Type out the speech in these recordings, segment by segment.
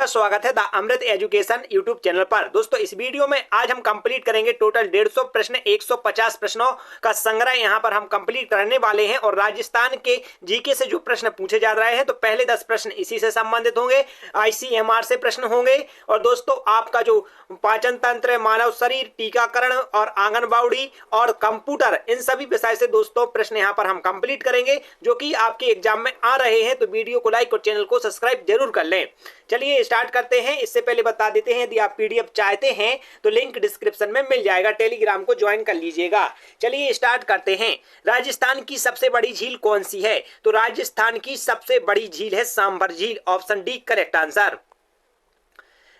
स्वागत है the Amrit education YouTube channel पर। दोस्तों इस वीडियो में आज हम कंप्लीट करेंगे टोटल 150 प्रश्न 150 प्रश्नों का संग्रह यहां पर हम कंप्लीट करने वाले हैं। और राजस्थान के जीके से जो प्रश्न पूछे जा रहे हैं तो पहले 10 प्रश्न इसी से संबंधित होंगे, आईसीएमआर से प्रश्न होंगे। और दोस्तों आपका जो पाचन तंत्र, मानव शरीर, टीकाकरण और आंगनबाड़ी और कंप्यूटर, इन सभी विषय से दोस्तों प्रश्न यहां पर हम कंप्लीट करेंगे जो कि आपके एग्जाम में आ रहे हैं। तो वीडियो को लाइक और चैनल को सब्सक्राइब जरूर कर लें। चलिए स्टार्ट करते हैं। इससे पहले बता देते हैं यदि आप पीडीएफ चाहते हैं तो लिंक डिस्क्रिप्शन में मिल जाएगा, टेलीग्राम को ज्वाइन कर लीजिएगा। चलिए स्टार्ट करते हैं। राजस्थान की सबसे बड़ी झील कौन सी है? तो राजस्थान की सबसे बड़ी झील है सांभर झील, option D correct answer.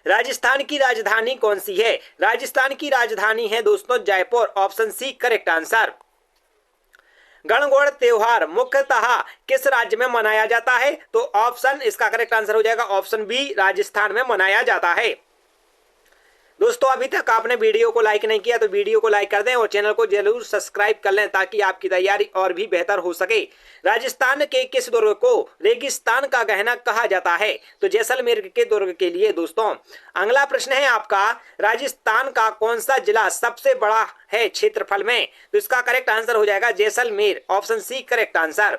Rajasthan की राजधानी कौन सी है? राजस्थान की राजधानी है दोस्तों Jaipur, option C correct answer. Gangaur त्योहार मुख्यतः किस राज्य में मनाया जाता है? तो ऑप्शन, इसका करेक्ट आंसर हो जाएगा ऑप्शन बी, राजस्थान में मनाया जाता है। दोस्तों अभी तक आपने वीडियो को लाइक नहीं किया तो वीडियो को लाइक कर दें और चैनल को जरूर सब्सक्राइब कर लें ताकि आपकी तैयारी और भी बेहतर हो सके। राजस्थान के किस दुर्ग को रेगिस्तान का गहना कहा जाता है? तो जैसलमेर के दुर्ग के लिए दोस्तों। अगला प्रश्न है आपका, राजस्थान का कौन सा जिला सबसे बड़ा है क्षेत्रफल में? तो इसका करेक्ट आंसर हो जाएगा Jaisalmer, option C correct answer.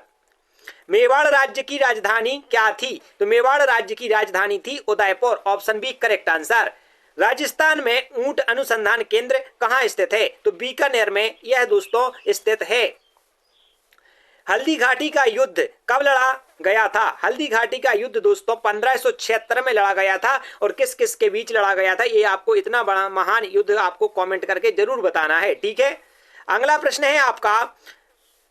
Mewar राज्य की राजधानी क्या थी? तो मेवाड़ राज्य की राजधानी थी Udaipur, option B correct answer. Rajasthan में ऊंट अनुसंधान केंद्र कहां स्थित है? तो बीकानेर में यह दोस्तों स्थित है। हल्दी घाटी का युद्ध कब लड़ा गया था? हल्दी घाटी का युद्ध दोस्तों 1576 में लड़ा गया था। और किस किस के बीच लड़ा गया था, ये आपको इतना बड़ा महान युद्ध आपको कमेंट करके जरूर बताना है, ठीक है। अगला प्रश्न है आपका,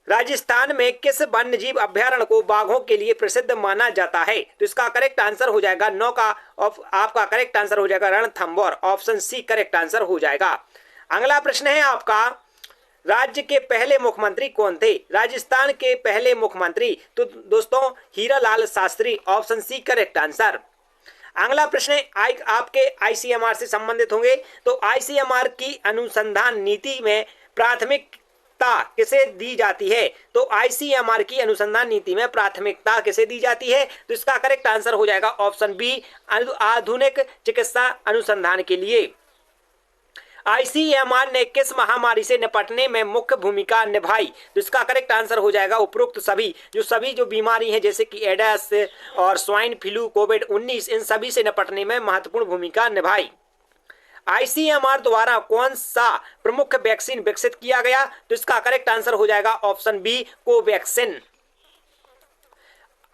राजस्थान में किस वन्यजीव अभ्यारण्य को बाघों के लिए प्रसिद्ध माना जाता है? तो इसका करेक्ट आंसर हो जाएगा नौ का आपका करेक्ट आंसर हो जाएगा Ranthambore, option C correct answer हो जाएगा। अगला प्रश्न है आपका, राज्य के पहले मुख्यमंत्री कौन थे? राजस्थान के पहले मुख्यमंत्री तो दोस्तों Hiralal Shastri, option C correct answer. अगला प्रश्न आपके आईसीएमआर से संबंधित होंगे। तो आईसीएमआर की अनुसंधान नीति में प्राथमिकता किसे दी जाती है? तो आईसीएमआर की अनुसंधान नीति में प्राथमिकता किसे दी जाती है? तो इसका करेक्ट आंसर हो जाएगा ऑप्शन बी, आधुनिक चिकित्सा अनुसंधान के लिए। आईसीएमआर ने किस महामारी से निपटने में मुख्य भूमिका निभाई? तो इसका करेक्ट आंसर हो जाएगा उपरोक्त सभी जो बीमारी हैं जैसे कि एडेस और स्वाइन फ्लू, कोविड-19, इन सभी से निपटने में महत्वपूर्ण भूमिका निभाई। आईसीएमआर द्वारा कौन सा प्रमुख वैक्सीन विकसित किया गया? तो इसका करेक्ट आंसर हो जाएगा ऑप्शन बी, कोवैक्सीन।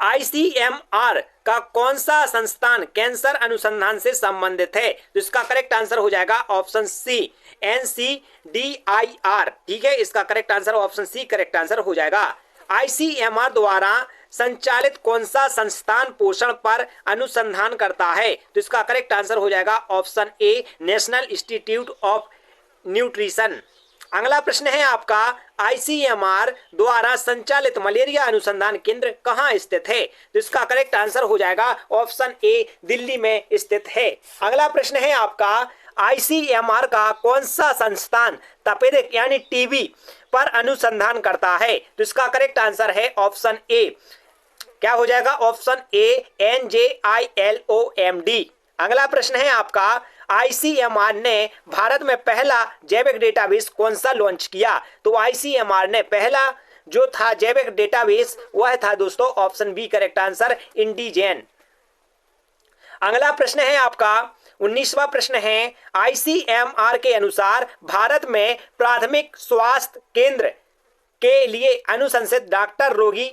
आईसीएमआर का कौन सा संस्थान कैंसर अनुसंधान से संबंधित है? तो इसका करेक्ट आंसर हो जाएगा ऑप्शन सी, एनसीडीआईआर, ठीक है। इसका correct answer option C correct answer हो जाएगा। आईसीएमआर द्वारा संचालित कौन सा संस्थान पोषण पर अनुसंधान करता है? तो इसका करेक्ट आंसर हो जाएगा option A, national institute of nutrition. अगला प्रश्न है आपका, आईसीएमआर द्वारा संचालित मलेरिया अनुसंधान केंद्र कहां स्थित है? तो इसका करेक्ट आंसर हो जाएगा ऑप्शन ए, दिल्ली में स्थित है। अगला प्रश्न है आपका, आईसीएमआर का कौन सा संस्थान तपेदिक यानी टीबी पर अनुसंधान करता है? तो इसका करेक्ट आंसर है ऑप्शन ए, क्या हो जाएगा ऑप्शन ए, NJILOMD। अगला प्रश्न है आपका, आईसीएमआर ने भारत में पहला जैविक डेटाबेस कौन सा लॉन्च किया? तो आईसीएमआर ने पहला जो था जैविक डेटाबेस वह था दोस्तों ऑप्शन बी करेक्ट आंसर, इंडिजेन। अगला प्रश्न है आपका 19वां प्रश्न है, आईसीएमआर के अनुसार भारत में प्राथमिक स्वास्थ्य केंद्र के लिए अनुशंसित डॉक्टर रोगी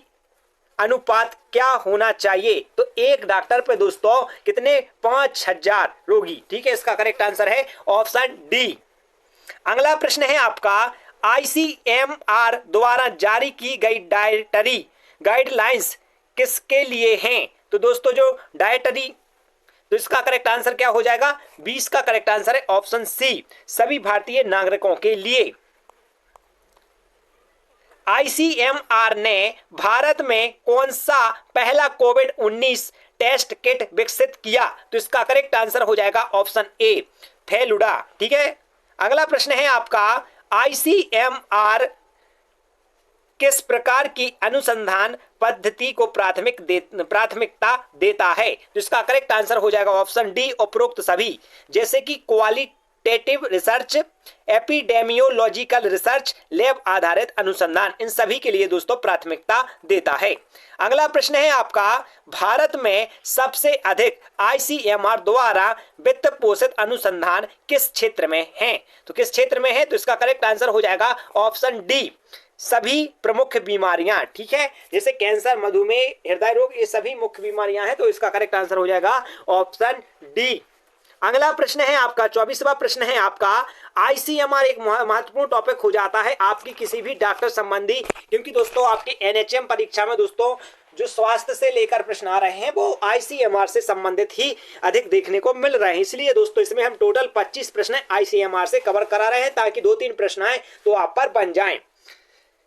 अनुपात क्या होना चाहिए? तो एक डॉक्टर पे दोस्तों कितने? 5000 रोगी, ठीक है। इसका करेक्ट आंसर है ऑप्शन डी। अगला प्रश्न है आपका, आईसीएमआर द्वारा जारी की गई डाइटरी गाइडलाइंस किसके लिए हैं? तो दोस्तों जो डाइटरी, तो इसका करेक्ट आंसर क्या हो जाएगा? 20 का करेक्ट आंसर है ऑप्शन सी, सभी भारतीय नागरिकों के लिए। आईसीएमआर ने भारत में कौन सा पहला कोविड-19 टेस्ट किट विकसित किया? तो इसका करेक्ट आंसर हो जाएगा ऑप्शन ए, फेलुडा, ठीक है। अगला प्रश्न है आपका, आईसीएमआर किस प्रकार की अनुसंधान पद्धति को प्राथमिकता देता है? तो इसका करेक्ट आंसर हो जाएगा ऑप्शन डी, उपरोक्त सभी, जैसे कि qualitative research, epidemiological research, lab आधारित अनुसंधान, इन सभी के लिए दोस्तों प्राथमिकता देता है। अगला प्रश्न है आपका, भारत में सबसे अधिक आईसीएमआर द्वारा वित्त पोषित अनुसंधान किस क्षेत्र में है? तो किस क्षेत्र में है? तो इसका करेक्ट आंसर हो जाएगा ऑप्शन डी, सभी प्रमुख बीमारियां। ठीक है, जैसे कैंसर, मधुमेह, हृदय रोग, ये सभी मुख्य बीमारियां हैं, तो इसका करेक्ट आंसर हो जाएगा ऑप्शन डी। अगला प्रश्न है आपका 24वां प्रश्न है आपका, आईसीएमआर एक महत्वपूर्ण टॉपिक हो जाता है आपकी किसी भी डॉक्टर संबंधी, क्योंकि दोस्तों आपकी एनएचएम परीक्षा में दोस्तों जो स्वास्थ्य से लेकर प्रश्न आ रहे हैं वो आईसीएमआर से संबंधित ही अधिक देखने को मिल रहे हैं। इसलिए दोस्तों इसमें हम टोटल 25 प्रश्न आईसीएमआर से कवर करा रहे हैं, ताकि 2-3 प्रश्न आए तो आप पर बन जाएं।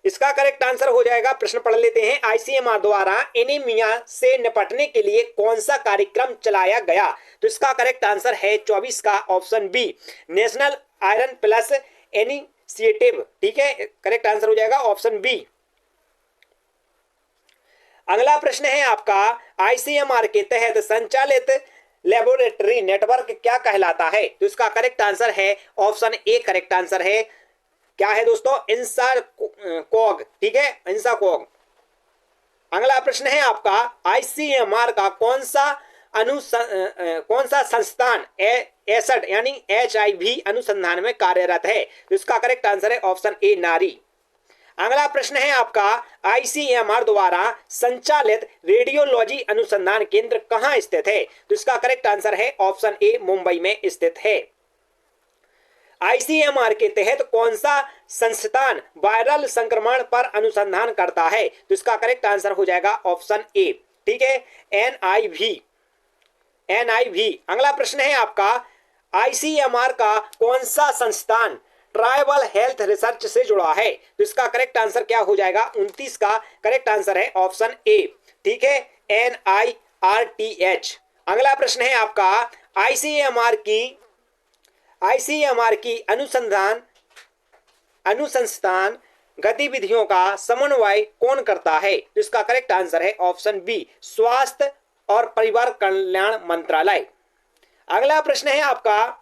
इसका करेक्ट आंसर हो जाएगा, प्रश्न पढ़ लेते हैं, आईसीएमआर द्वारा एनीमिया से निपटने के लिए कौन सा कार्यक्रम चलाया गया? तो इसका करेक्ट आंसर है 24 का option B, national iron plus initiative. ठीक है, करेक्ट आंसर हो जाएगा ऑप्शन बी। अगला प्रश्न है आपका, आईसीएमआर के तहत संचालित लेबोरेटरी नेटवर्क क्या कहलाता है? तो इसका करेक्ट आंसर है ऑप्शन ए, करेक्ट आंसर है क्या है दोस्तों? इंसाकोग। ठीक है, इंसाकोग। अगला प्रश्न है आपका, आईसीएमआर का कौन सा संस्थान एसड यानी HIV अनुसंधान में कार्यरत है? तो इसका करेक्ट आंसर है ऑप्शन ए, नारी। अगला प्रश्न है आपका, आईसीएमआर द्वारा संचालित रेडियोलॉजी अनुसंधान केंद्र कहां स्थित है? तो इसका करेक्ट आंसर है ऑप्शन ए, मुंबई में स्थित है। आईसीएमआर के तहत कौन सा संस्थान वायरल संक्रमण पर अनुसंधान करता है? तो इसका करेक्ट आंसर हो जाएगा ऑप्शन ए। ठीक है, NIV। अगला प्रश्न है आपका, आईसीएमआर का कौन सा संस्थान ट्राइबल हेल्थ रिसर्च से जुड़ा है? तो इसका करेक्ट आंसर क्या हो जाएगा? 29 का करेक्ट आंसर है ऑप्शन ए। ठीक है, NIRTH। अगला प्रश्न है आपका, आईसीएमआर की अनुसंधान गतिविधियों का समन्वय कौन करता है? तो इसका करेक्ट आंसर है ऑप्शन बी, स्वास्थ्य और परिवार कल्याण मंत्रालय। अगला प्रश्न है आपका,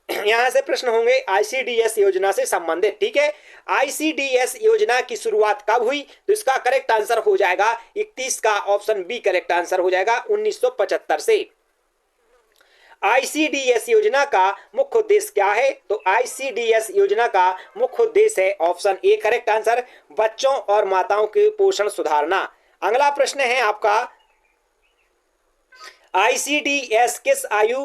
यहां से प्रश्न होंगे आईसीडीएस योजना से संबंधित। ठीक है, आईसीडीएस योजना की शुरुआत कब हुई? तो इसका करेक्ट आंसर हो जाएगा 31 का ऑप्शन बी, करेक्ट आंसर हो जाएगा 1975 से। आईसीडीएस योजना का मुख्य उद्देश्य क्या है? तो आईसीडीएस योजना का मुख्य उद्देश्य है ऑप्शन ए, करेक्ट आंसर, बच्चों और माताओं के पोषण सुधारना। अगला प्रश्न है आपका, आईसीडीएस किस आयु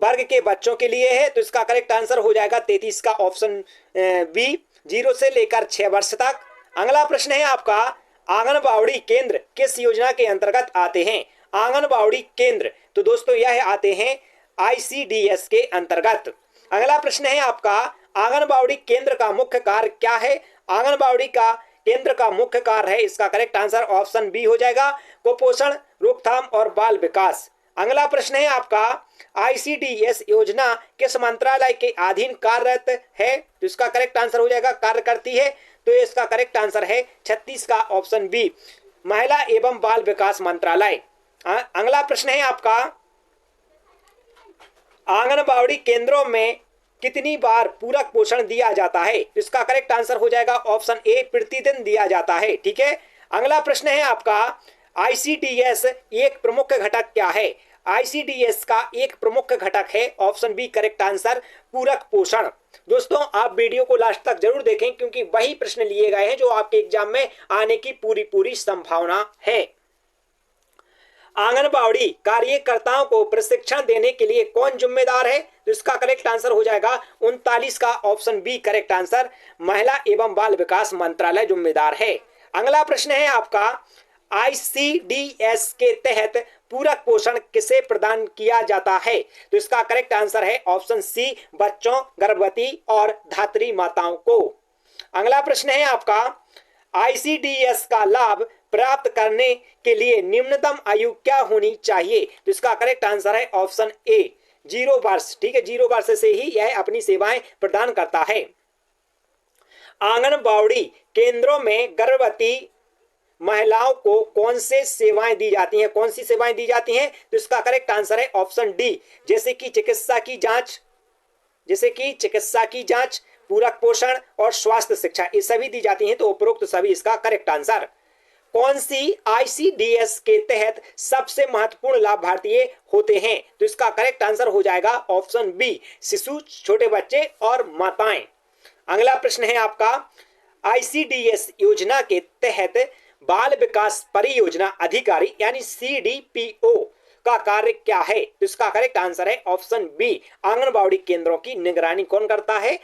वर्ग के बच्चों के लिए है? तो इसका करेक्ट आंसर हो जाएगा 33 का ऑप्शन बी, 0 से लेकर 6 वर्ष तक। अगला प्रश्न है आपका, आंगनबाड़ी केंद्र किस योजना के अंतर्गत आते हैं? आंगनबाड़ी केंद्र तो दोस्तों यह आते हैं आईसीडीएस के अंतर्गत। अगला प्रश्न है आपका, आंगनबाड़ी केंद्र का मुख्य कार्य क्या है? आंगनबाड़ी का केंद्र का मुख्य कार्य है, इसका करेक्ट आंसर ऑप्शन बी हो जाएगा, कुपोषण, रोकथाम और बाल विकास। अगला प्रश्न है आपका, आईसीडीएस योजना किस मंत्रालय के अधीन कार्यरत है? तो इसका करेक्ट आंसर हो जाएगा कार्य करती है, तो इसका करेक्ट आंसर है 36 का ऑप्शन बी, महिला एवं बाल विकास मंत्रालय। अगला प्रश्न है आपका, आंगनबाड़ी केंद्रों में कितनी बार पूरक पोषण दिया जाता है? तो इसका करेक्ट आंसर हो जाएगा ऑप्शन ए, प्रतिदिन दिया जाता है। ठीक है, अगला प्रश्न है आपका, आईसीडीएस एक प्रमुख घटक क्या है? आईसीडीएस का एक प्रमुख घटक है ऑप्शन बी, करेक्ट आंसर, पूरक पोषण। दोस्तों आप वीडियो को लास्ट तक जरूर देखें, क्योंकि वही प्रश्न लिए गए हैं जो आपके एग्जाम में आने की पूरी संभावना है। आंगनबाड़ी कार्यकर्ताओं को प्रशिक्षण देने के लिए कौन जिम्मेदार है? तो इसका करेक्ट आंसर हो जाएगा 39 का ऑप्शन बी, करेक्ट आंसर, महिला एवं बाल विकास मंत्रालय जिम्मेदार है। अगला प्रश्न है आपका, आईसीडीएस के तहत पूरक पोषण किसे प्रदान किया जाता है? तो इसका करेक्ट आंसर है ऑप्शन सी, बच्चों, गर्भवती और धात्री माताओं को। अगला प्रश्न है आपका, आईसीडीएस का लाभ प्राप्त करने के लिए निम्नतम आयु क्या होनी चाहिए? तो इसका करेक्ट आंसर है ऑप्शन ए, 0 वर्ष। ठीक है, 0 वर्ष से ही यह अपनी सेवाएं प्रदान करता है। आंगनबाड़ी केंद्रों में गर्भवती महिलाओं को कौन से सेवाएं दी जाती हैं? कौन सी सेवाएं दी जाती हैं? तो इसका करेक्ट आंसर है ऑप्शन डी, जैसे कि चिकित्सा की जांच, पूरक पोषण और स्वास्थ्य शिक्षा, ये सभी दी जाती हैं। तो उपरोक्त सभी इसका करेक्ट आंसर। कौन सी आईसीडीएस के तहत सबसे महत्वपूर्ण लाभार्थी होते हैं? तो इसका करेक्ट आंसर हो जाएगा ऑप्शन बी, शिशु, छोटे बच्चे और माताएं। अगला प्रश्न है आपका, आईसीडीएस योजना के तहत बाल विकास परियोजना अधिकारी यानी सीडीपीओ का कार्य क्या है? तो इसका करेक्ट आंसर है ऑप्शन बी, आंगनबाड़ी केंद्रों की निगरानी कौन करता है?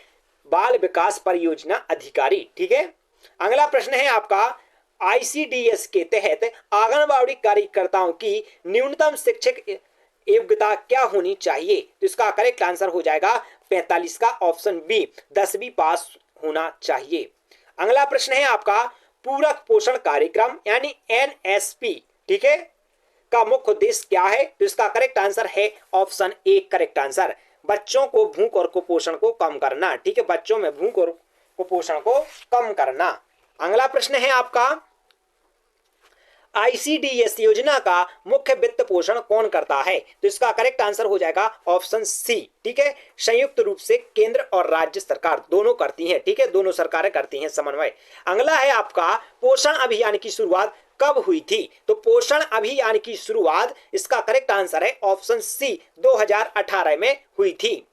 बाल विकास परियोजना अधिकारी। ठीक है। अगला प्रश्न है आपका, आईसीडीएस के तहत आंगनबाड़ी कार्यकर्ताओं की न्यूनतम शैक्षिक योग्यता क्या होनी चाहिए? तो इसका करेक्ट आंसर हो जाएगा 45 का ऑप्शन बी, 10वीं पास होना चाहिए। अगला प्रश्न है आपका, पूरक पोषण कार्यक्रम यानी एनएसपी, ठीक है, का मुख्य उद्देश्य क्या है? तो इसका करेक्ट आंसर है ऑप्शन ए, करेक्ट आंसर, बच्चों को भूख और कुपोषण को कम करना। ठीक है, बच्चों में भूख और कुपोषण को कम करना। अगला प्रश्न है आपका, आईसीडीएस योजना का मुख्य वित्त पोषण कौन करता है? तो इसका करेक्ट आंसर हो जाएगा ऑप्शन सी। ठीक है, संयुक्त रूप से केंद्र और राज्य सरकार दोनों करती हैं। ठीक है, दोनों सरकारें करती हैं समन्वय। अगला है आपका, पोषण अभियान की शुरुआत कब हुई थी? तो पोषण अभियान की शुरुआत, इसका करेक्ट आंसर है ऑप्शन सी, 2018 में हुई थी।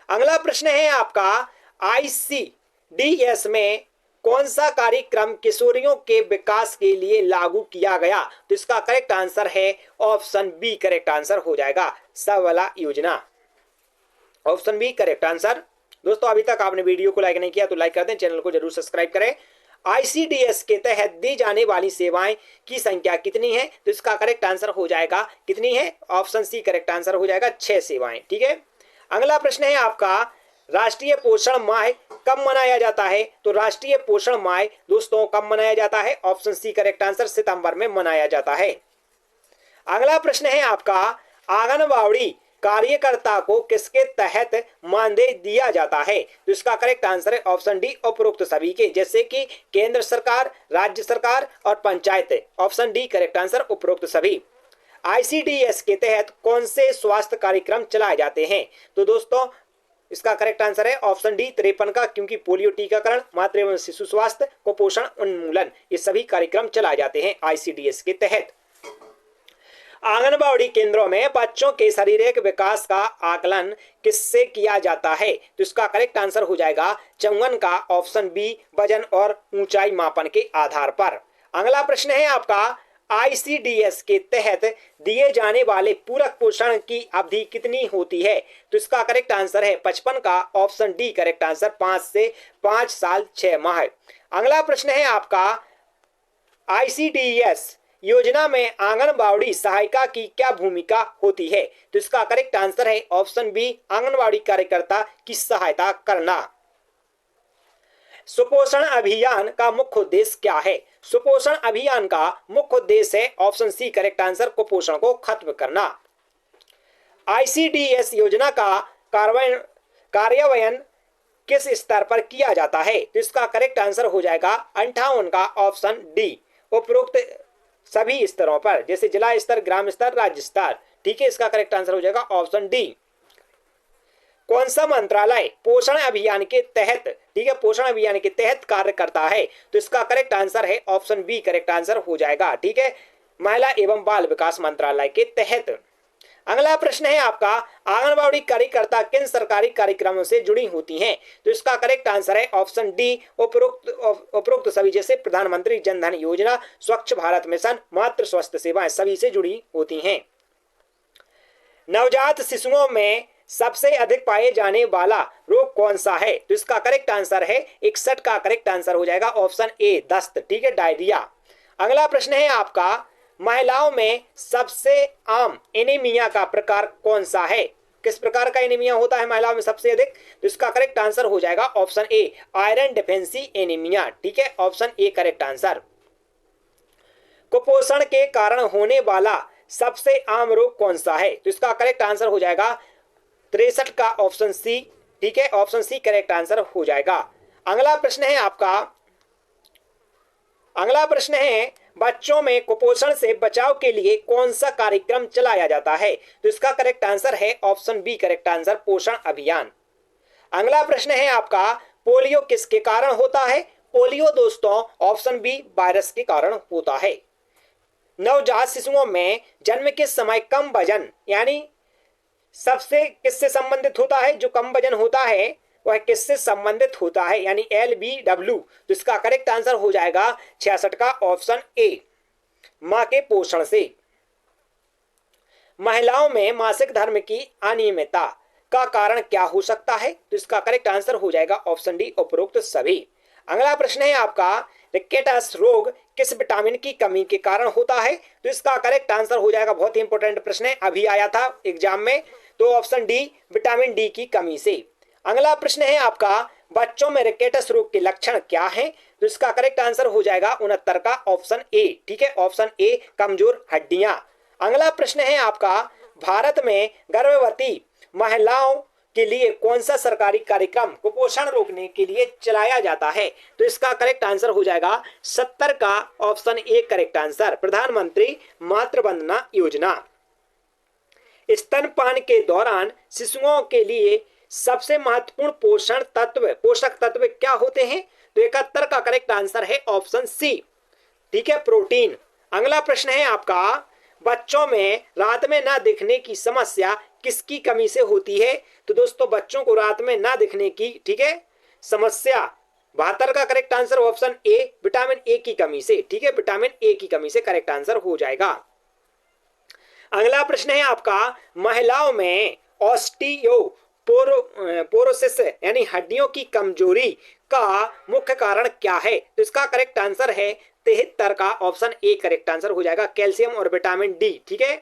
अगला प्रश्न है आपका, आईसीडीएस में कौन सा कार्यक्रम किशोरियों के विकास के लिए लागू किया गया? तो इसका करेक्ट आंसर है ऑप्शन बी, करेक्ट आंसर हो जाएगा सबला योजना, ऑप्शन बी करेक्ट आंसर। दोस्तों, अभी तक आपने वीडियो को लाइक नहीं किया तो लाइक कर दें, चैनल को जरूर सब्सक्राइब करें। आईसीडीएस के तहत दी जाने वाली सेवाएं की संख्या कितनी है? तो इसका करेक्ट आंसर हो जाएगा कितनी है? ऑप्शन सी करेक्ट आंसर हो जाएगा 6 सेवाएं। ठीक है। अगला प्रश्न है आपका, राष्ट्रीय पोषण माह कब मनाया जाता है? तो राष्ट्रीय पोषण माह दोस्तों कब मनाया जाता है? ऑप्शन सी करेक्ट आंसर, सितंबर में मनाया जाता है। अगला प्रश्न है आपका, आंगनबाड़ी कार्यकर्ता को किसके तहत मानदेय दिया जाता है? तो इसका करेक्ट आंसर है ऑप्शन डी, उपरोक्त सभी के, जैसे कि केंद्र सरकार, राज्य सरकार और panchayat. Option D correct answer, उपरोक्त सभी। आईसीडीएस के तहत कौन से स्वास्थ्य कार्यक्रम चलाए जाते हैं? तो दोस्तों, इसका करेक्ट आंसर है ऑप्शन डी, 53 का, क्योंकि पोलियो टीकाकरण, मातृ एवं शिशु स्वास्थ्य, कुपोषण उन्मूलन, ये सभी कार्यक्रम चलाए जाते हैं आईसीडीएस के तहत। आंगनबाड़ी केंद्रों में बच्चों के शारीरिक विकास का आकलन किससे किया जाता है? तो इसका करेक्ट आंसर हो जाएगा चंगन का, ऑप्शन बी, वजन और ऊंचाई मापन के आधार पर। अगला प्रश्न है आपका, आईसीडीएस के तहत दिए जाने वाले पूरक पोषण की अवधि कितनी होती है? तो इसका करेक्ट आंसर है 55 का, ऑप्शन डी करेक्ट आंसर, 5 से 5 साल 6 माह। अगला प्रश्न है आपका, आईसीडीएस योजना में आंगनबाड़ी सहायिका की क्या भूमिका होती है? तो इसका करेक्ट आंसर है ऑप्शन बी, आंगनबाड़ी कार्यकर्ता की सहायता करना। सुपोषण अभियान का मुख्य उद्देश्य क्या है? सुपोषण अभियान का मुख्य उद्देश्य है ऑप्शन सी करेक्ट आंसर, कुपोषण को खत्म करना। आईसीडीएस योजना का कार्यान्वयन किस स्तर पर किया जाता है? तो इसका करेक्ट आंसर हो जाएगा 58 का, ऑप्शन डी, उपरोक्त सभी स्तरों पर, जैसे जिला स्तर, ग्राम स्तर, राज्य स्तर। ठीक है, इसका करेक्ट आंसर हो जाएगा ऑप्शन डी। कौन सा मंत्रालय पोषण अभियान के तहत, ठीक है, पोषण अभियान के तहत कार्य करता है? तो इसका करेक्ट आंसर है ऑप्शन बी, करेक्ट आंसर हो जाएगा। ठीक है, महिला एवं बाल विकास मंत्रालय के तहत। अगला प्रश्न है आपका, आंगनबाड़ी कार्यकर्ता किन सरकारी कार्यक्रमों से जुड़ी होती हैं? तो इसका करेक्ट आंसर है ऑप्शन डी, उपरोक्त सभी, जैसे प्रधानमंत्री जन धन योजना, स्वच्छ भारत मिशन, मातृ स्वास्थ्य सेवाएं, सभी से जुड़ी होती हैं। नवजात शिशुओं में सबसे अधिक पाए जाने वाला रोग कौन सा है? तो इसका करेक्ट आंसर है 61 का, करेक्ट आंसर हो जाएगा ऑप्शन ए, दस्त। ठीक है, डायरिया। अगला प्रश्न है आपका, महिलाओं में सबसे आम एनीमिया का प्रकार कौन सा है? किस प्रकार का एनीमिया होता है महिलाओं में सबसे अधिक? तो इसका करेक्ट आंसर हो जाएगा option A, iron deficiency anaemia. ठीक है, ऑप्शन ए करेक्ट आंसर। कुपोषण के कारण होने वाला सबसे आम रोग कौन सा है? तो इसका करेक्ट आंसर हो जाएगा 63 का, ऑप्शन सी। ठीक है, ऑप्शन सी करेक्ट आंसर हो जाएगा। अगला प्रश्न है आपका, अगला प्रश्न है बच्चों में कुपोषण से बचाव के लिए कौन सा कार्यक्रम चलाया जाता है? तो इसका करेक्ट आंसर है ऑप्शन बी, करेक्ट आंसर पोषण अभियान। अगला प्रश्न है आपका, पोलियो किसके कारण होता है? पोलियो दोस्तों ऑप्शन बी, वायरस के कारण होता है। नवजात शिशुओं में जन्म के समय कम वजन यानी सबसे किससे संबंधित होता है? जो कम वजन होता है वह किससे संबंधित होता है, यानी LBW। तो इसका करेक्ट आंसर हो जाएगा 66 का ऑप्शन ए, मां के पोषण से। महिलाओं में मासिक धर्म की अनियमितता का कारण क्या हो सकता है? तो इसका करेक्ट आंसर हो जाएगा ऑप्शन डी, उपरोक्त सभी। अगला प्रश्न है आपका, रिकेटस रोग किस विटामिन की कमी के कारण होता है? तो इसका करेक्ट आंसर हो जाएगा, बहुत ही इंपॉर्टेंट प्रश्न है, अभी आया था एग्जाम में, तो ऑप्शन डी, विटामिन डी की कमी से। अगला प्रश्न है आपका, बच्चों में रिकेटस रोग के लक्षण क्या हैं? तो इसका करेक्ट आंसर हो जाएगा 69 का ऑप्शन ए, ठीक है, ऑप्शन ए, कमजोर हड्डियां। अगला प्रश्न है आपका, भारत में गर्भवती महिलाओं के लिए कौन सा सरकारी कार्यक्रम कुपोषण रोकने के लिए चलाया जाता है? तो इसका करेक्ट आंसर हो जाएगा 70 का ऑप्शन ए, करेक्ट आंसर, प्रधानमंत्री मातृ वंदना योजना। स्तनपान के दौरान शिशुओं के लिए सबसे महत्वपूर्ण पोषक तत्व क्या होते हैं? तो 71 का करेक्ट आंसर है ऑप्शन सी, ठीक है, प्रोटीन। अगला प्रश्न है आपका, बच्चों में रात में ना दिखने की समस्या किसकी कमी से होती है? तो दोस्तों बच्चों को रात में ना दिखने की, ठीक है, समस्या 72 का correct answer option A, vitamin A की कमी से, ठीक है, विटामिन ए की कमी से करेक्ट आंसर हो जाएगा। अगला प्रश्न है आपका, महिलाओं में पोरोसिस यानी हड्डियों की कमजोरी का मुख्य कारण क्या है? तो इसका करेक्ट आंसर है 73 का ऑप्शन ए, करेक्ट आंसर हो जाएगा कैल्शियम और विटामिन डी, ठीक है,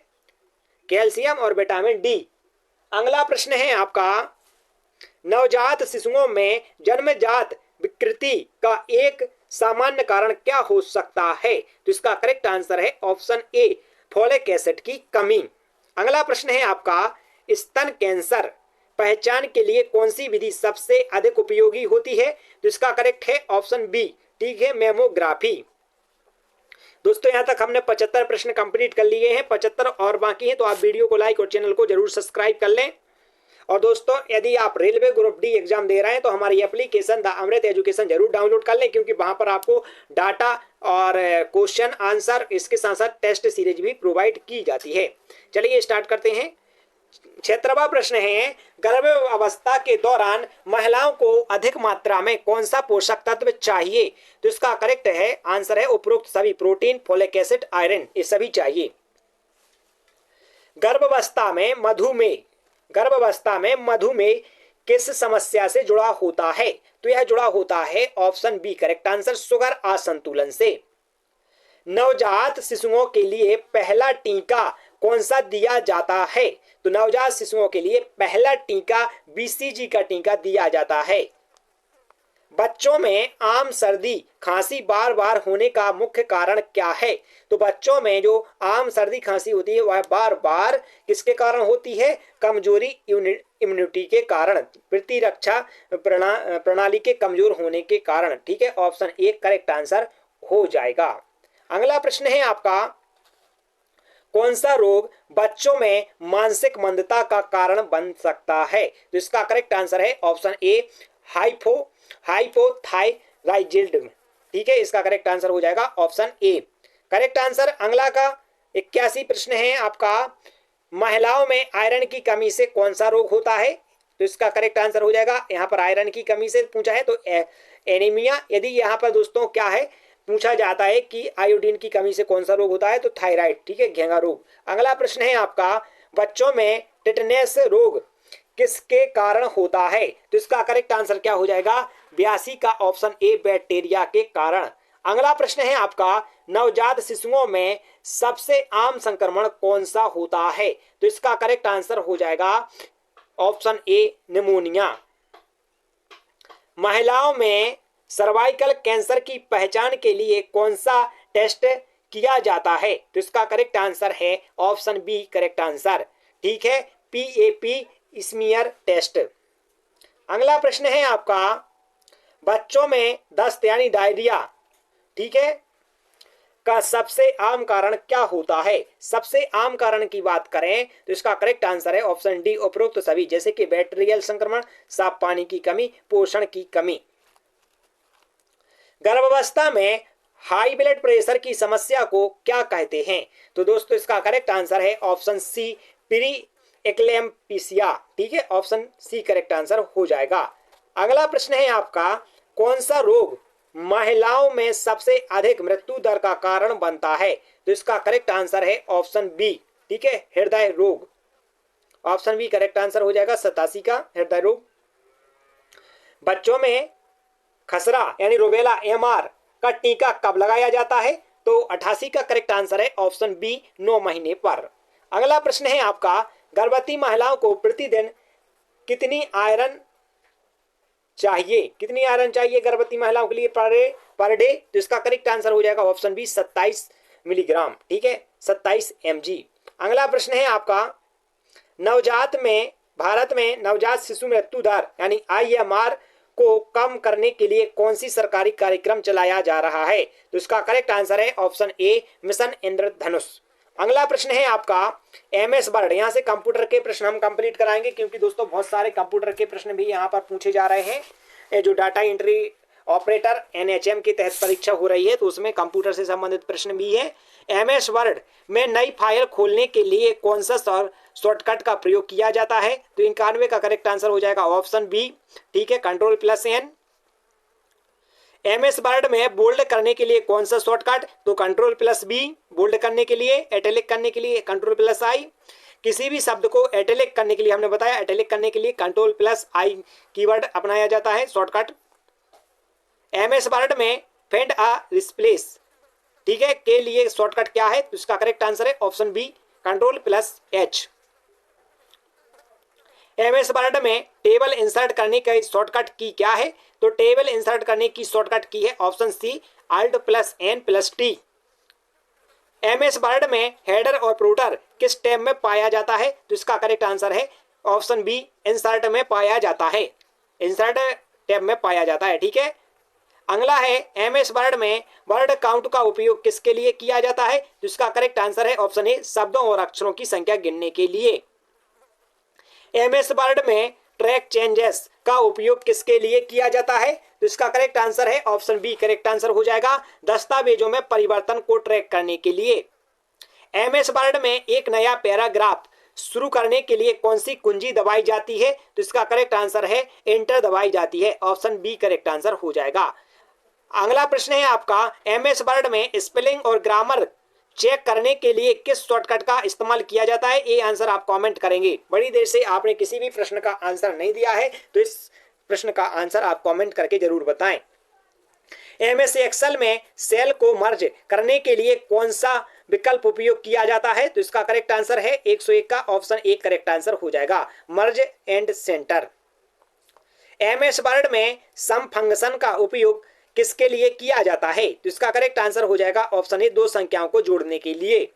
कैल्शियम और विटामिन डी। अगला प्रश्न है आपका, नवजात शिशुओं में जन्मजात विकृति का एक सामान्य कारण क्या हो सकता है? तो इसका करेक्ट आंसर है ऑप्शन ए, फोलिक एसिड की कमी। अगला प्रश्न है आपका, स्तन कैंसर पहचान के लिए कौन सी विधि सबसे अधिक उपयोगी होती है? तो इसका करेक्ट है ऑप्शन बी, ठीक है, मेमोग्राफी। दोस्तों यहां तक हमने 75 प्रश्न कंप्लीट कर लिए हैं, 75 और बाकी हैं, तो आप वीडियो को लाइक और चैनल को जरूर सब्सक्राइब कर लें। और दोस्तों यदि आप रेलवे ग्रुप डी एग्जाम दे रहे हैं तो हमारी एप्लीकेशन द अमृत एजुकेशन जरूर डाउनलोड कर लें, क्योंकि वहां पर आपको डाटा और क्वेश्चन आंसर इसके साथ साथ टेस्ट सीरीज भी प्रोवाइड की जाती है। चलिए स्टार्ट करते हैं। 76वां प्रश्न है, गर्भावस्था के दौरान महिलाओं को अधिक मात्रा में कौन सा पोषक तत्व चाहिए? तो इसका करेक्ट है आंसर है उपरोक्त सभी, प्रोटीन, फोलिक एसिड, आयरन, ये सभी चाहिए। गर्भावस्था में मधुमेह किस समस्या से जुड़ा होता है? तो यह जुड़ा होता है option B, correct answer, sugar असंतुलन से। नवजात शिशुओं के लिए पहला टीका कौन सा दिया जाता है? तो नवजात शिशुओं के लिए पहला टीका BCG का टीका दिया जाता है। बच्चों में आम सर्दी खांसी बार बार होने का मुख्य कारण क्या है? तो बच्चों में जो आम सर्दी खांसी होती है वह बार बार किसके कारण होती है? कमजोरी इम्यूनिटी के कारण, प्रतिरक्षा प्रणाली के कमजोर होने के कारण, ठीक है, ऑप्शन ए करेक्ट आंसर हो जाएगा। अगला प्रश्न है आपका, कौन सा रोग बच्चों में मानसिक मंदता का कारण बन सकता है? तो इसका करेक्ट आंसर है ऑप्शन ए, हाइपोथायराइडिज्म, ठीक है, इसका करेक्ट आंसर हो जाएगा ऑप्शन ए, करेक्ट आंसर। अगला का 81 प्रश्न है आपका, महिलाओं में आयरन की कमी से कौन सा रोग होता है? तो इसका करेक्ट आंसर हो जाएगा, यहाँ पर आयरन की कमी से पूछा है तो एनीमिया। यदि यहाँ पर दोस्तों क्या है पूछा जाता है कि आयोडीन की कमी से कौन सा रोग होता है, तो थायराइड, ठीक है, घेंगा रोग। अगला प्रश्न है आपका, बच्चों में टिटनेस रोग किसके कारण होता है? तो इसका करेक्ट आंसर क्या हो जाएगा? 82 का ऑप्शन ए, बैक्टीरिया के कारण। अगला प्रश्न है आपका, नवजात शिशुओं में सबसे आम संक्रमण कौन सा होता है? तो इसका करेक्ट आंसर हो जाएगा ऑप्शन ए, निमोनिया। महिलाओं में सर्वाइकल कैंसर की पहचान के लिए कौन सा टेस्ट किया जाता है? तो इसका करेक्ट आंसर है ऑप्शन बी, करेक्ट आंसर, ठीक है, PAP स्मीयर टेस्ट। अगला प्रश्न है आपका, बच्चों में दस्त यानी डायरिया, ठीक है, का सबसे आम कारण क्या होता है? सबसे आम कारण की बात करें तो इसका करेक्ट आंसर है ऑप्शन डी, उपरोक्त सभी, जैसे कि बैक्टीरियल संक्रमण, साफ पानी की कमी, पोषण की कमी। गर्भावस्था में हाई ब्लड प्रेशर की समस्या को क्या कहते हैं? तो दोस्तों इसका करेक्ट आंसर है ऑप्शन सी, प्री एक्लेम्पिसिया, ठीक है, ऑप्शन सी करेक्ट आंसर हो जाएगा। अगला प्रश्न है आपका, कौन सा रोग महिलाओं में सबसे अधिक मृत्यु दर का कारण बनता है? तो इसका करेक्ट आंसर है ऑप्शन बी, ठीक है, हृदय रोग, ऑप्शन बी करेक्ट आंसर हो जाएगा, 87 का हृदय रोग। बच्चों में खसरा यानी रुबेला एमआर का टीका कब लगाया जाता है? तो 88 का करेक्ट आंसर है ऑप्शन बी, 9 महीने पर। अगला प्रश्न है आपका, गर्भवती महिलाओं को प्रतिदिन कितनी आयरन चाहिए? कितनी आयरन चाहिए गर्भवती महिलाओं के लिए पर डे? तो इसका करेक्ट आंसर हो जाएगा ऑप्शन बी, 27 मिलीग्राम, ठीक है, 27 mg। अगला प्रश्न है आपका, भारत में नवजात शिशु मृत्यु दर यानी IMR को कम करने के लिए कौन सी सरकारी कार्यक्रम चलाया जा रहा है? तो इसका करेक्ट आंसर है ऑप्शन ए, मिशन इंद्रधनुष। अगला प्रश्न है आपका, MS वर्ड, यहाँ से कंप्यूटर के प्रश्न हम कंप्लीट कराएंगे क्योंकि दोस्तों बहुत सारे कंप्यूटर के प्रश्न भी यहाँ पर पूछे जा रहे हैं। जो डाटा एंट्री ऑपरेटर NHM के तहत परीक्षा हो रही है तो उसमें कंप्यूटर से संबंधित प्रश्न भी है। MS वर्ड में नई फाइल खोलने के लिए कौन सा शॉर्टकट का प्रयोग किया जाता है? तो 91 का करेक्ट आंसर हो जाएगा ऑप्शन बी, ठीक है, Ctrl+N। MS वर्ड में बोल्ड करने के लिए कौन सा शॉर्टकट? तो Ctrl+B बोल्ड करने के लिए, एटैलिक करने के लिए Ctrl+I, किसी भी शब्द को एटैलिक करने के लिए हमने बताया एटैलिक करने के लिए Ctrl+I कीवर्ड अपनाया जाता है शॉर्टकट। MS वर्ड में फाइंड अ रिप्लेस, ठीक है, के लिए शॉर्टकट क्या है? तो इसका करेक्ट आंसर है option B, Ctrl+H। MS word में टेबल इंसर्ट करने का शॉर्टकट की क्या है? तो टेबल इंसर्ट करने की शॉर्टकट की है option C, Alt+N+T। MS word में हेडर और फ्रूटर किस टैब में पाया जाता है? तो इसका करेक्ट आंसर है ऑप्शन बी, इंसर्ट में पाया जाता है, इंसर्ट टैब में पाया जाता है, ठीक है। अगला है, MS वर्ड में वर्ड काउंट का उपयोग किसके लिए किया जाता है? तो इसका करेक्ट आंसर है ऑप्शन ए, शब्दों और अक्षरों की संख्या गिनने के लिए। MS वर्ड में ट्रैक चेंजेस का उपयोग किसके लिए किया जाता है? तो इसका करेक्ट आंसर है ऑप्शन बी, करेक्ट आंसर हो जाएगा, दस्तावेजों में परिवर्तन को ट्रैक करने के लिए। MS वर्ड में एक नया पैराग्राफ शुरू करने के लिए कौन सी कुंजी दबाई जाती है? तो इसका करेक्ट आंसर है एंटर दबाई जाती है, ऑप्शन बी करेक्ट आंसर हो जाएगा। अगला प्रश्न है आपका, MS वर्ड में स्पेलिंग और ग्रामर चेक करने के लिए किस शॉर्टकट का इस्तेमाल किया जाता है? ये आंसर आप कमेंट करेंगे। बड़ी देर से आपने किसी भी प्रश्न का आंसर नहीं दिया है तो इस प्रश्न का आंसर आप कमेंट करके जरूर बताएं। MS एक्सेल में सेल को मर्ज करने के लिए कौन सा विकल्प उपयोग किया जाता है? तो इसका करेक्ट आंसर है 101 का ऑप्शन ए करेक्ट आंसर हो जाएगा, मर्ज एंड सेंटर। MS वर्ड में सम फंक्शन का उपयोग किसके लिए किया जाता है? तो इसका करेक्ट आंसर हो जाएगा ऑप्शन ए, दो संख्याओं को जोड़ने के लिए।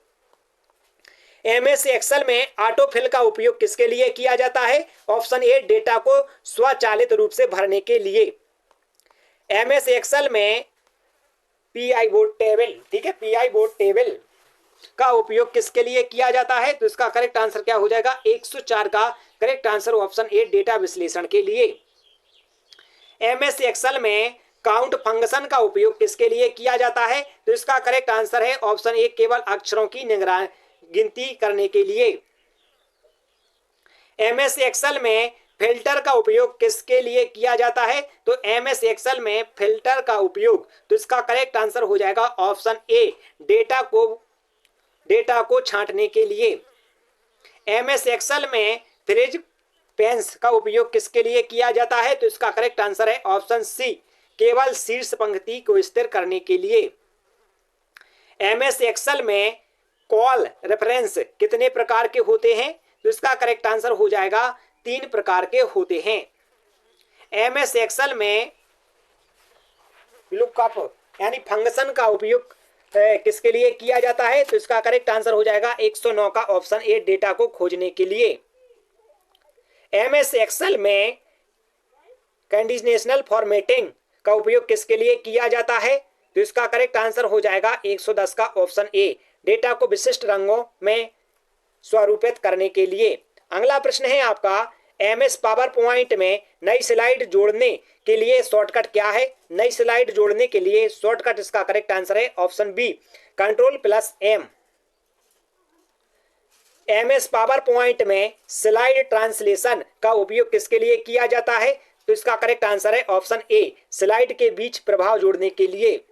MS एक्सेल में ऑटोफिल का उपयोग किसके लिए किया जाता है? ऑप्शन ए, डेटा को स्वचालित रूप से भरने के लिए। MS एक्सेल में PIVOT टेबल, ठीक है, PIVOT टेबल का उपयोग किसके लिए किया जाता है? तो इसका करेक्ट आंसर क्या हो जाएगा? 104 का correct answer option A, data विश्लेषण के लिए। MS एक्सेल में काउंट फंक्शन का उपयोग किसके लिए किया जाता है? तो इसका करेक्ट आंसर है ऑप्शन ए, केवल अक्षरों की गिनती करने के लिए। MS एक्सेल में फिल्टर का उपयोग किसके लिए किया जाता है? तो MS एक्सेल में फिल्टर का उपयोग, तो इसका करेक्ट आंसर हो जाएगा ऑप्शन ए, डेटा को छांटने के लिए। MS एक्सेल में फ्रीज पेंस का उपयोग किसके लिए किया जाता है? तो इसका करेक्ट आंसर है ऑप्शन सी, केवल शीर्ष पंक्ति को स्थिर करने के लिए। MS एक्सेल में कॉल रेफरेंस कितने प्रकार के होते हैं? तो इसका करेक्ट आंसर हो जाएगा 3 प्रकार के होते हैं। MS एक्सेल में लुकअप यानी फंक्शन का उपयोग किसके लिए किया जाता है? तो इसका करेक्ट आंसर हो जाएगा 109 का ऑप्शन ए, डेटा को खोजने के लिए। MS एक्सेल में कंडीशनल फॉर्मेटिंग का उपयोग किसके लिए किया जाता है? तो इसका करेक्ट आंसर हो जाएगा 110 का ऑप्शन ए, डेटा को विशिष्ट रंगों में स्वरूपित करने के लिए। अगला प्रश्न है आपका, एमएस पावर पॉइंट में नई स्लाइड जोड़ने के लिए शॉर्टकट क्या है? नई स्लाइड जोड़ने के लिए शॉर्टकट, इसका करेक्ट आंसर है option B, control M. MS power point में स्लाइड ट्रांसलेशन का उपयोग किसके लिए किया जाता है? तो इसका करेक्ट आंसर है ऑप्शन ए, स्लाइड के बीच प्रभाव जोड़ने के लिए।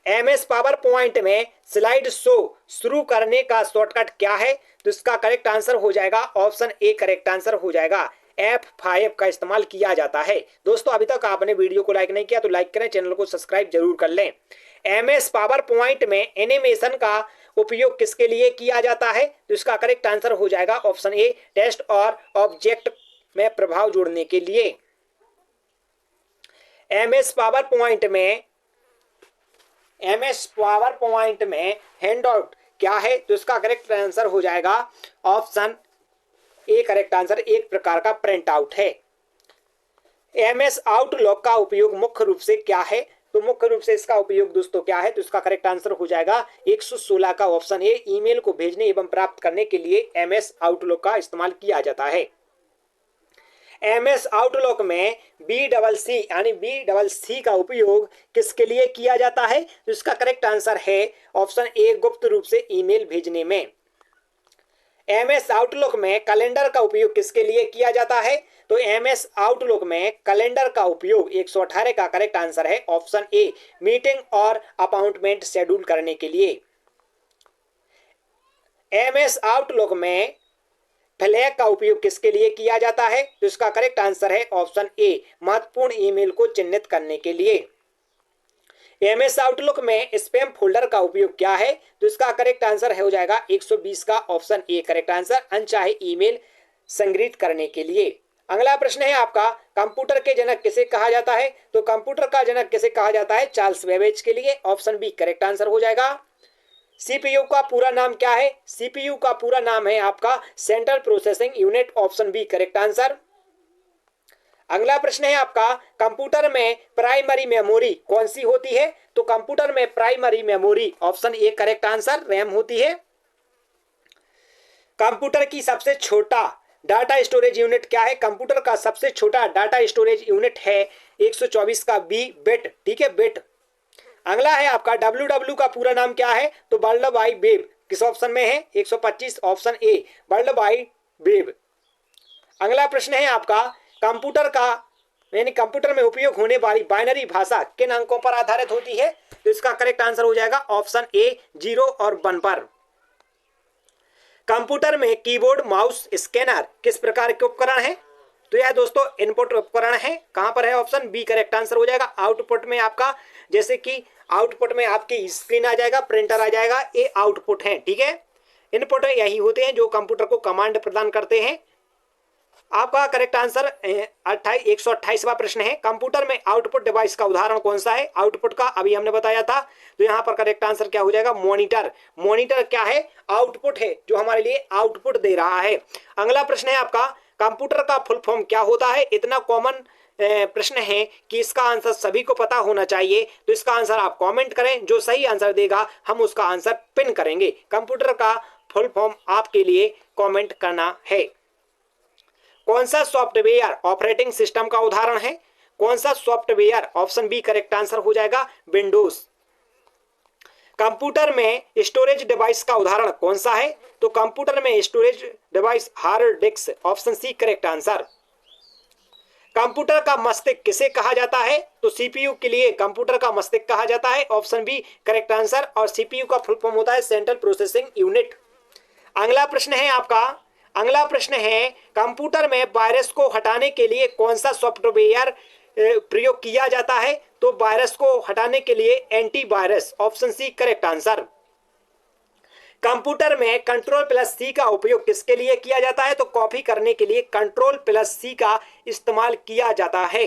एमएस पावर पॉइंट में स्लाइड शो शुरू करने का शॉर्टकट क्या है? तो इसका करेक्ट आंसर हो जाएगा ऑप्शन ए, करेक्ट आंसर हो जाएगा F5 का इस्तेमाल किया जाता है। दोस्तों अभी तक आपने वीडियो को लाइक नहीं किया तो लाइक करें, चैनल को सब्सक्राइब जरूर कर लें। एमएस पावर पॉइंट में एनिमेशन का उपयोग किसके लिए किया जाता है? तो इसका करेक्ट आंसर हो जाएगा ऑप्शन ए, टेक्स्ट और ऑब्जेक्ट में प्रभाव जोड़ने के लिए। एमएस पावर पॉइंट में हैंडआउट क्या है? तो इसका करेक्ट आंसर हो जाएगा ऑप्शन ए, करेक्ट आंसर, एक प्रकार का प्रिंट आउट है। एमएस आउटलुक का उपयोग मुख्य रूप से क्या है? तो मुख्य रूप से इसका उपयोग दोस्तों क्या है? तो इसका करेक्ट आंसर हो जाएगा 116 का ऑप्शन ए, ईमेल को भेजने एवं प्राप्त करने के लिए एमएस आउटलुक का इस्तेमाल किया जाता है। एमएस आउटलुक में BCC यानी BCC का उपयोग किसके लिए किया जाता है? तो इसका करेक्ट आंसर है ऑप्शन ए, गुप्त रूप से ईमेल भेजने में। एमएस आउटलुक में कैलेंडर का उपयोग किसके लिए किया जाता है? तो एमएस आउटलुक में कैलेंडर का उपयोग 118 का करेक्ट आंसर है ऑप्शन ए, मीटिंग और अपॉइंटमेंट शेड्यूल करने के लिए। एमएस आउटलुक में फ्लैग का उपयोग किसके लिए किया जाता है? तो इसका करेक्ट आंसर है ऑप्शन ए, महत्वपूर्ण ईमेल को चिन्हित करने के लिए। एमएस आउटलुक में स्पैम फोल्डर का उपयोग क्या है? तो इसका करेक्ट आंसर हो जाएगा 120 का ऑप्शन ए, करेक्ट आंसर, अनचाहे ईमेल संग्रहित करने के लिए। अगला प्रश्न है आपका, कंप्यूटर के जनक किसे कहा जाता है? तो कंप्यूटर का जनक किसे कहा जाता है? चार्ल्स बेबेज के लिए, ऑप्शन बी, करेक्ट आंसर हो जाएगा। सीपीयू का पूरा नाम क्या है? सीपीयू का पूरा नाम है आपका central processing unit, option B, correct answer. अगला प्रश्न है आपका, कंप्यूटर में प्राइमरी मेमोरी कौन सी होती है? तो कंप्यूटर में primary memory, option A, correct answer, RAM होती है। कंप्यूटर की सबसे छोटा डाटा स्टोरेज यूनिट क्या है? कंप्यूटर का सबसे छोटा डाटा स्टोरेज यूनिट है 124 का बी, बिट, ठीक है, बिट। अगला है आपका, WW का पूरा नाम क्या है? तो वर्ल्ड वाइड वेब, किस ऑप्शन में है? 125, option A, world wide web. अगला प्रश्न है आपका, कंप्यूटर का यानी कंप्यूटर में उपयोग होने वाली बाइनरी भाषा किन अंकों पर आधारित होती है? तो इसका करेक्ट आंसर हो जाएगा ऑप्शन ए, 0 और 1 पर। कंप्यूटर में कीबोर्ड, माउस, स्कैनर किस प्रकार के उपकरण हैं? तो यह दोस्तों इनपुट उपकरण है। कहां पर है? ऑप्शन बी, करेक्ट आंसर हो जाएगा। आउटपुट में आपका, जैसे कि आउटपुट में आपकी स्क्रीन आ जाएगा, प्रिंटर आ जाएगा, ये आउटपुट है, ठीक है। इनपुट यही होते हैं जो कंप्यूटर को कमांड प्रदान करते हैं। आपका करेक्ट आंसर 128वां प्रश्न है, कंप्यूटर में आउटपुट डिवाइस का उदाहरण कौन सा है? आउटपुट का अभी हमने बताया था, तो यहाँ पर करेक्ट आंसर क्या हो जाएगा? मॉनिटर। मॉनिटर क्या है? आउटपुट है, जो हमारे लिए आउटपुट दे रहा है। अगला प्रश्न है आपका, कंप्यूटर का फुल फॉर्म क्या होता है? इतना कॉमन प्रश्न है कि इसका आंसर सभी को पता होना चाहिए, तो इसका आंसर आप कमेंट करें, जो सही आंसर देगा हम उसका आंसर पिन करेंगे। कंप्यूटर का फुल फॉर्म आपके लिए कमेंट करना है। कौन सा सॉफ्टवेयर ऑपरेटिंग सिस्टम का उदाहरण है? कौन सा software? Option B, correct answer हो जाएगा विंडोज। कंप्यूटर में स्टोरेज डिवाइस का उदाहरण कौन सा है? तो कंप्यूटर में storage device hard disk, option C, correct answer. Computer का मस्तिष्क किसे कहा जाता है? तो सीपीयू के लिए कंप्यूटर का मस्तिष्क कहा जाता है, ऑप्शन बी, करेक्ट आंसर। और सीपीयू का फुल फॉर्म होता है सेंट्रल प्रोसेसिंग यूनिट। अगला प्रश्न है आपका, अगला प्रश्न है, कंप्यूटर में वायरस को हटाने के लिए कौन सा सॉफ्टवेयर प्रयोग किया जाता है? तो वायरस को हटाने के लिए antivirus, option C, correct answer. Computer में कंट्रोल+C का उपयोग किसके लिए किया जाता है? तो कॉपी करने के लिए कंट्रोल+C का इस्तेमाल किया जाता है।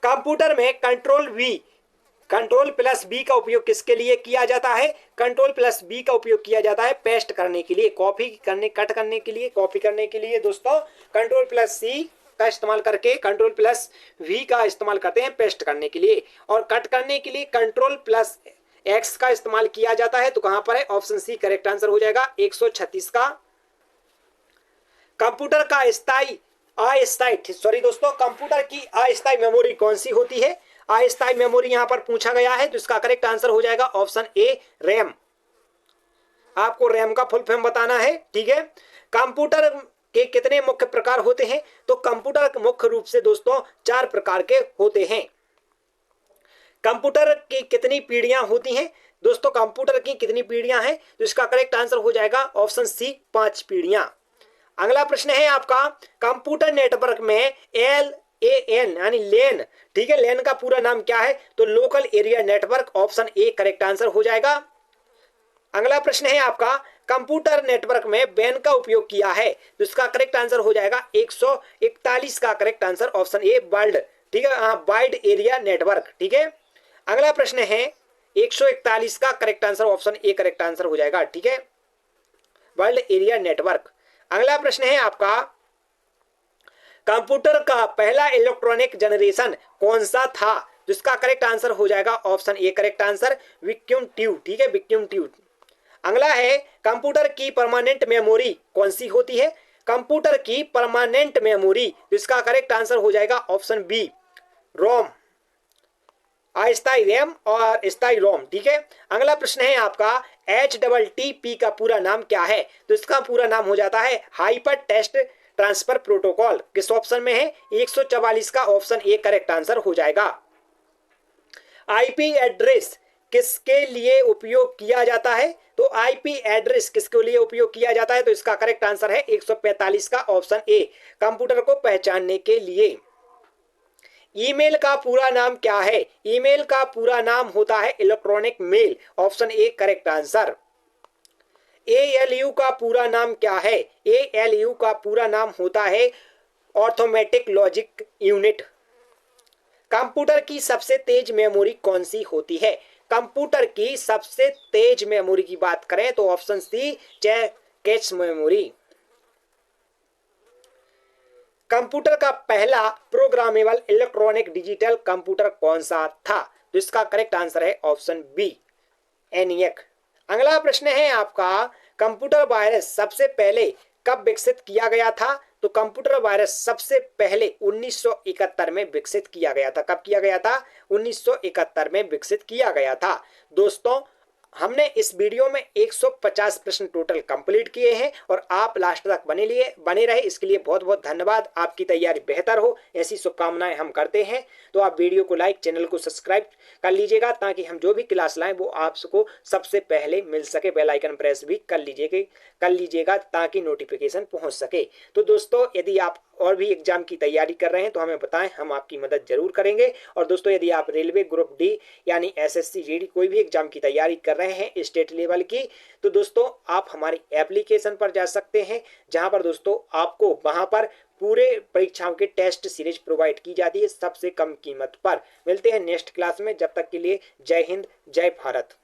कंप्यूटर में कंट्रोल+B का उपयोग किसके लिए किया जाता है? कंट्रोल+B का उपयोग किया जाता है पेस्ट करने के लिए, कॉपी करने, कट करने के लिए, कॉपी करने के लिए दोस्तों कंट्रोल+C का इस्तेमाल करके Ctrl+V का इस्तेमाल करते हैं पेस्ट करने के लिए, और कट करने के लिए Ctrl+X का इस्तेमाल किया जाता है। तो कहां पर है? ऑप्शन सी करेक्ट आंसर हो जाएगा 136 का। कंप्यूटर का कंप्यूटर की अस्थायी मेमोरी कौन सी होती है? अस्थायी मेमोरी यहां पर पूछा गया है, तो इसका करेक्ट आंसर हो जाएगा ऑप्शन ए रैम। आपको रैम का फुल फॉर्म बताना है, ठीक है। कंप्यूटर के कितने मुख्य प्रकार होते हैं? तो कंप्यूटर मुख्य रूप से दोस्तों 4 प्रकार के होते हैं। कंप्यूटर की कितनी पीढ़ियां होती हैं? दोस्तों कंप्यूटर की कितनी पीढ़ियां हैं? तो इसका करेक्ट आंसर हो जाएगा ऑप्शन सी 5 पीढ़ियां। अगला प्रश्न है आपका, कंप्यूटर नेटवर्क में LAN यानी लेन, ठीक है, लेन का पूरा नाम क्या है? तो local area network, option A correct answer हो जाएगा। अगला प्रश्न है आपका, कंप्यूटर नेटवर्क में बैन का उपयोग किया है, तो इसका करेक्ट आंसर हो जाएगा 141 का correct answer option a world, ठीक है, वाइड एरिया नेटवर्क, ठीक है। अगला प्रश्न है 141 का correct answer option A correct answer हो जाएगा, ठीक है, वर्ल्ड एरिया नेटवर्क। अगला प्रश्न है आपका, कंप्यूटर का पहला इलेक्ट्रॉनिक जनरेशन कौन सा था? जिसका करेक्ट आंसर हो जाएगा option A correct answer vacuum tube, ठीक है, वैक्यूम ट्यूब। अगला है, कंप्यूटर की परमानेंट मेमोरी कौन सी होती है? कंप्यूटर की परमानेंट मेमोरी, जिसका करेक्ट आंसर हो जाएगा ऑप्शन बी रोम, अस्थायी रैम और स्थायी रोम, ठीक है। अगला प्रश्न है आपका, HTTP का पूरा नाम क्या है? तो इसका पूरा नाम हो जाता है हाइपर टेक्स्ट ट्रांसफर प्रोटोकॉल। किस ऑप्शन में है? 144 का ऑप्शन ए करेक्ट आंसर हो जाएगा। IP एड्रेस किसके लिए उपयोग किया जाता है? तो IP एड्रेस किसके लिए उपयोग किया जाता है? तो इसका करेक्ट आंसर है 145 का ऑप्शन ए, कंप्यूटर को पहचानने के लिए। ईमेल का पूरा नाम क्या है? ईमेल का पूरा नाम होता है electronic mail, option A correct answer. ALU का पूरा नाम क्या है? ALU का पूरा नाम होता है अर्थमेटिक लॉजिक यूनिट। कंप्यूटर की सबसे तेज मेमोरी कौन सी होती है? कंप्यूटर की सबसे तेज मेमोरी की बात करें तो option C cache memory. Computer का पहला प्रोग्रामेबल इलेक्ट्रॉनिक डिजिटल कंप्यूटर कौन सा था? तो इसका करेक्ट आंसर है ऑप्शन बी ENIAC। अगला प्रश्न है आपका, कंप्यूटर वायरस सबसे पहले कब विकसित किया गया था? तो कंप्यूटर वायरस सबसे पहले 1971 में विकसित किया गया था। कब किया गया था? 1971 में विकसित किया गया था। दोस्तों हमने इस वीडियो में 150 प्रश्न टोटल कंप्लीट किए हैं और आप लास्ट तक बने रहे, इसके लिए बहुत बहुत धन्यवाद। आपकी तैयारी बेहतर हो ऐसी शुभकामनाएं हम करते हैं। तो आप वीडियो को लाइक, चैनल को सब्सक्राइब कर लीजिएगा ताकि हम जो भी क्लास लाएं वो आपको सबसे पहले मिल सके। बेल आइकन प्रेस भी कर लीजिएगा ताकि नोटिफिकेशन पहुंच सके। तो दोस्तों यदि आप और भी एग्जाम की तैयारी कर रहे हैं तो हमें बताएं, हम आपकी मदद जरूर करेंगे। और दोस्तों यदि आप रेलवे ग्रुप डी यानी SSC GD कोई भी एग्जाम की तैयारी कर रहे हैं स्टेट लेवल की, तो दोस्तों आप हमारी एप्लीकेशन पर जा सकते हैं जहां पर दोस्तों आपको वहां पर पूरे परीक्षाओं के टेस्ट सीरीज प्रोवाइड की जाती है सबसे कम कीमत पर। मिलते हैं नेक्स्ट क्लास में, जब तक के लिए जय हिंद, जय भारत।